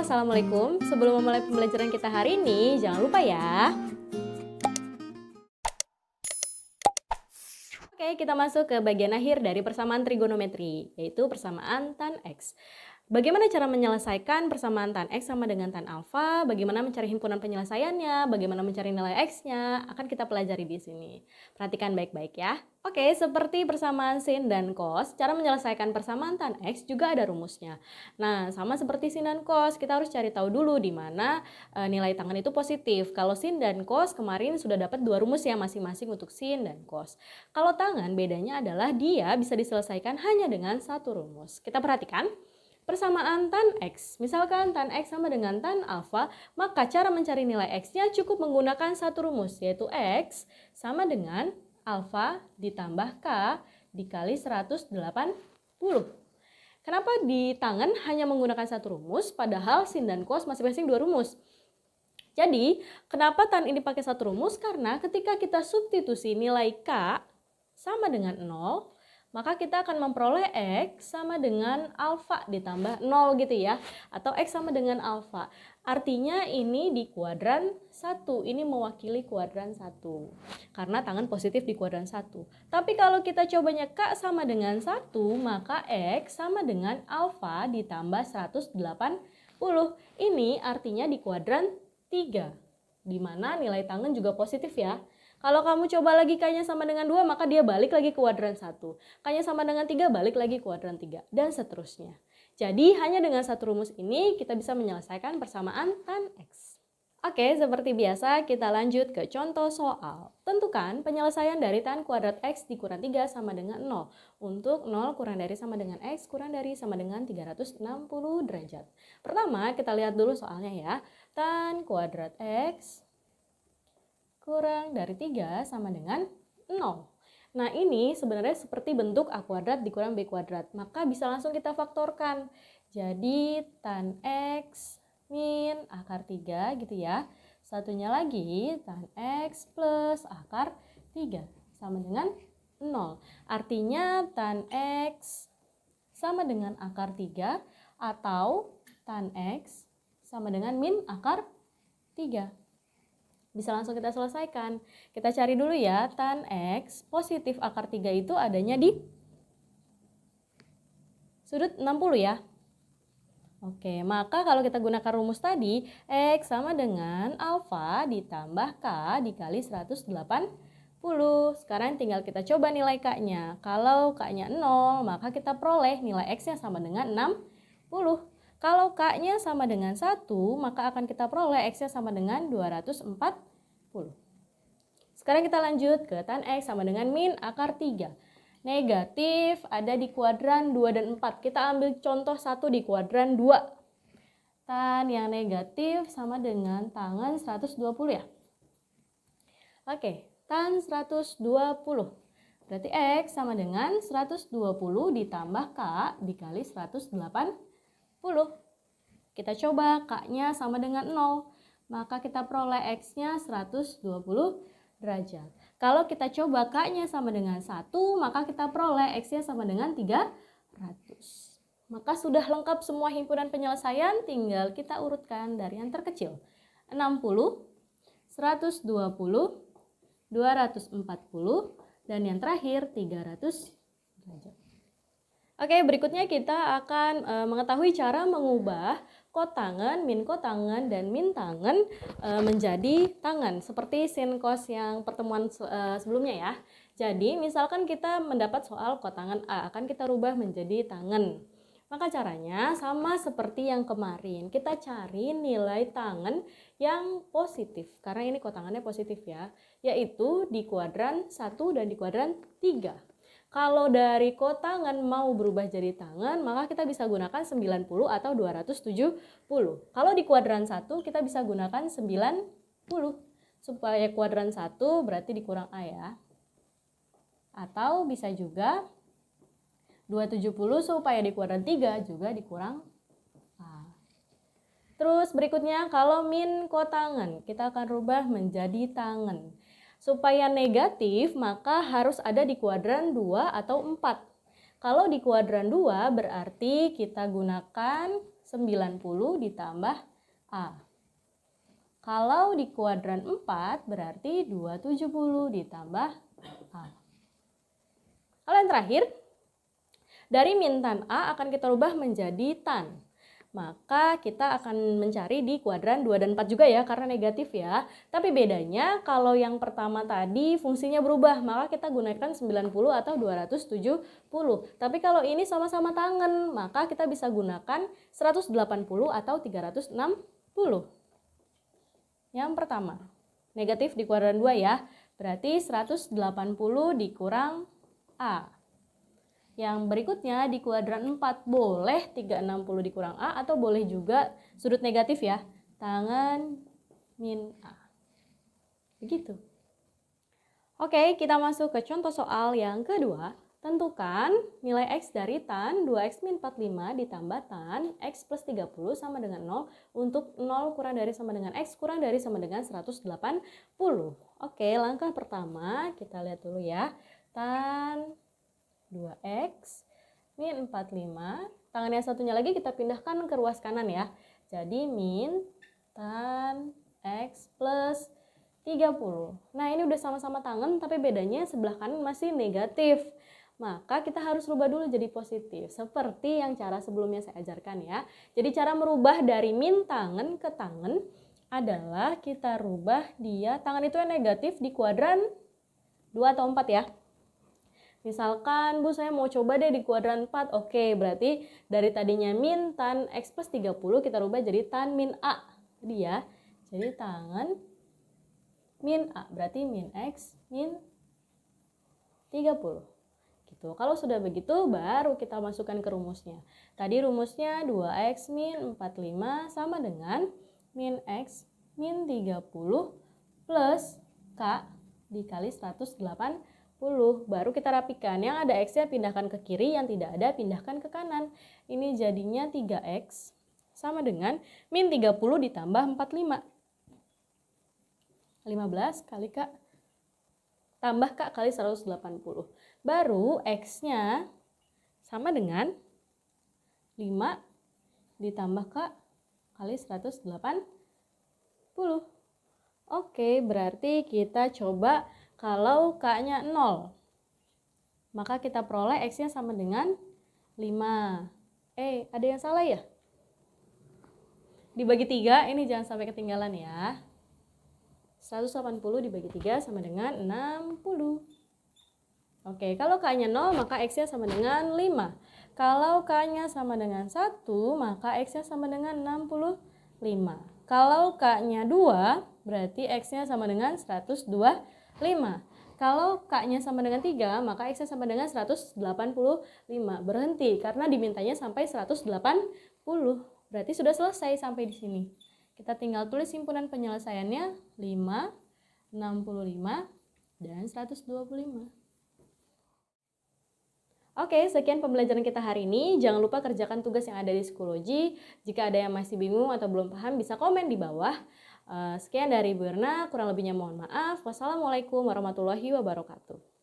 assalamualaikum. Sebelum memulai pembelajaran kita hari ini, jangan lupa ya. Oke, kita masuk ke bagian akhir dari persamaan trigonometri, yaitu persamaan tan X. Bagaimana cara menyelesaikan persamaan tan X sama dengan tan alfa, bagaimana mencari himpunan penyelesaiannya, bagaimana mencari nilai X-nya, akan kita pelajari di sini. Perhatikan baik-baik ya. Oke, seperti persamaan sin dan cos, cara menyelesaikan persamaan tan X juga ada rumusnya. Nah, sama seperti sin dan cos, kita harus cari tahu dulu di mana nilai tangan itu positif. Kalau sin dan cos kemarin sudah dapat dua rumus ya masing-masing untuk sin dan cos. Kalau tangan bedanya adalah dia bisa diselesaikan hanya dengan satu rumus. Kita perhatikan. Persamaan tan X, misalkan tan X sama dengan tan alfa, maka cara mencari nilai X-nya cukup menggunakan satu rumus, yaitu X sama dengan alfa ditambah K dikali 180. Kenapa di tangan hanya menggunakan satu rumus, padahal sin dan cos masing-masing dua rumus? Jadi, kenapa tan ini pakai satu rumus? Karena ketika kita substitusi nilai K sama dengan 0, maka kita akan memperoleh X sama dengan alfa ditambah 0 gitu ya. Atau X sama dengan alfa. Artinya ini di kuadran 1. Ini mewakili kuadran 1. Karena tangan positif di kuadran 1. Tapi kalau kita cobanya K sama dengan 1, maka X sama dengan alfa ditambah 180. Ini artinya di kuadran 3. Di mana nilai tangan juga positif ya. Kalau kamu coba lagi K-nya sama dengan 2, maka dia balik lagi ke kuadran 1. K-nya sama dengan 3, balik lagi ke kuadran 3. Dan seterusnya. Jadi hanya dengan satu rumus ini kita bisa menyelesaikan persamaan tan X. Oke, seperti biasa kita lanjut ke contoh soal. Tentukan penyelesaian dari tan kuadrat X dikurang 3 sama dengan 0. Untuk 0 kurang dari sama dengan X kurang dari sama dengan 360 derajat. Pertama kita lihat dulu soalnya ya. Tan kuadrat X kurang dari 3 sama dengan 0. Nah ini sebenarnya seperti bentuk A kuadrat dikurang B kuadrat. Maka bisa langsung kita faktorkan. Jadi tan X min akar 3 gitu ya. Satunya lagi tan X plus akar 3 sama dengan 0. Artinya tan X sama dengan akar 3 atau tan X sama dengan min akar 3. Bisa langsung kita selesaikan. Kita cari dulu ya, tan X positif akar 3 itu adanya di sudut 60 ya. Oke, maka kalau kita gunakan rumus tadi, X sama dengan alfa ditambah K dikali 180. Sekarang tinggal kita coba nilai K-nya. Kalau K-nya 0, maka kita peroleh nilai X-nya sama dengan 60. Kalau K-nya sama dengan 1, maka akan kita peroleh X-nya sama dengan 240. Sekarang kita lanjut ke tan X sama dengan min akar 3. Negatif ada di kuadran 2 dan 4. Kita ambil contoh 1 di kuadran 2. Tan yang negatif sama dengan tangan 120 ya. Oke, tan 120. Berarti X sama dengan 120 ditambah K dikali 180. Kita coba K-nya sama dengan 0. Maka kita peroleh X-nya 120 derajat. Kalau kita coba K-nya sama dengan 1, maka kita peroleh X-nya sama dengan 300. Maka sudah lengkap semua himpunan penyelesaian, tinggal kita urutkan dari yang terkecil. 60, 120, 240, dan yang terakhir 300 derajat. Oke, berikutnya kita akan mengetahui cara mengubah kotangan, min kotangan, dan min tangan menjadi tangan. Seperti sin cos yang pertemuan sebelumnya ya. Jadi misalkan kita mendapat soal kotangan A, akan kita rubah menjadi tangan. Maka caranya sama seperti yang kemarin. Kita cari nilai tangan yang positif. Karena ini kotangannya positif ya. Yaitu di kuadran 1 dan di kuadran 3. Kalau dari kotangan mau berubah jadi tangan, maka kita bisa gunakan 90 atau 270. Kalau di kuadran 1 kita bisa gunakan 90. Supaya kuadran 1 berarti dikurang A ya. Atau bisa juga 270 supaya di kuadran 3 juga dikurang A. Terus berikutnya kalau min kotangan, kita akan rubah menjadi tangan. Supaya negatif, maka harus ada di kuadran 2 atau 4. Kalau di kuadran 2 berarti kita gunakan 90 ditambah A. Kalau di kuadran 4 berarti 270 ditambah A. Lalu yang terakhir, dari min tan A akan kita rubah menjadi tan. Maka kita akan mencari di kuadran 2 dan 4 juga ya, karena negatif ya. Tapi bedanya kalau yang pertama tadi fungsinya berubah, maka kita gunakan 90 atau 270. Tapi kalau ini sama-sama tangen, maka kita bisa gunakan 180 atau 360. Yang pertama, negatif di kuadran 2 ya, berarti 180 dikurang A. Yang berikutnya di kuadran 4 boleh 360 dikurang A atau boleh juga sudut negatif ya, tangan min A. Begitu. Oke, kita masuk ke contoh soal yang kedua. Tentukan nilai X dari tan 2X min 45 ditambah tan X plus 30 sama dengan 0 untuk 0 kurang dari sama dengan X kurang dari sama dengan 180. Oke, langkah pertama kita lihat dulu ya. Tan 2X min 45, tangan yang satunya lagi kita pindahkan ke ruas kanan ya. Jadi min tan X plus 30. Nah ini udah sama-sama tangan tapi bedanya sebelah kanan masih negatif. Maka kita harus rubah dulu jadi positif. Seperti yang cara sebelumnya saya ajarkan ya. Jadi cara merubah dari min tangan ke tangan adalah kita rubah dia, tangan itu yang negatif di kuadran 2 atau 4 ya. Misalkan, Bu, saya mau coba deh di kuadran 4. Oke, berarti dari tadinya min tan X plus 30 kita rubah jadi tan min A. Jadi ya, jadi tangan min A. Berarti min X min 30. Gitu. Kalau sudah begitu, baru kita masukkan ke rumusnya. Tadi rumusnya 2X min 45 sama dengan min X min 30 plus K dikali 180. Baru kita rapikan, yang ada X-nya pindahkan ke kiri, yang tidak ada pindahkan ke kanan. Ini jadinya 3X sama dengan min 30 ditambah 45. 15 kali K tambah K kali 180. Baru X-nya sama dengan 5 ditambah K kali 180. Oke, berarti kita coba kalau K-nya 0, maka kita peroleh X-nya sama dengan 5. Ada yang salah ya? Dibagi 3, ini jangan sampai ketinggalan ya. 180 dibagi 3 sama dengan 60. Oke, kalau K-nya 0, maka X-nya sama dengan 5. Kalau K-nya sama dengan 1, maka X-nya sama dengan 65. Kalau K-nya 2, berarti X-nya sama dengan 125. Kalau K-nya sama dengan 3, maka X-nya sama dengan 185. Berhenti karena dimintanya sampai 180. Berarti sudah selesai sampai di sini. Kita tinggal tulis himpunan penyelesaiannya 5, 65, dan 125. Oke, sekian pembelajaran kita hari ini. Jangan lupa kerjakan tugas yang ada di Psikologi. Jika ada yang masih bingung atau belum paham, bisa komen di bawah. Sekian dari Bu Erna, kurang lebihnya mohon maaf. Wassalamualaikum warahmatullahi wabarakatuh.